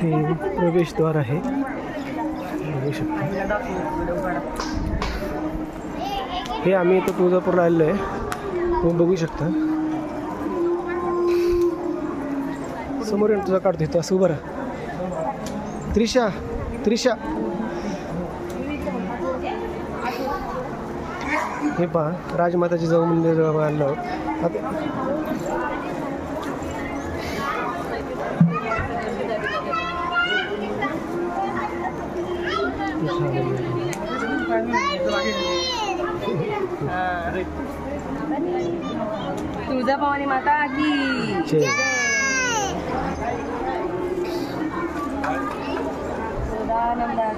हे प्रवेशद्वार आहे, बघू शकता. हे आम्ही इथं तुळजापूरला आलेलो आहे, तुम्ही बघू शकता. समोर येऊन तुझा काढतो इथं असं उभं राहा. त्रिशा त्रिशा, हे पहा राजमाताची जाऊ मंदिर आलं आता. तुळजाभवानी माता की जय. सदानंदा.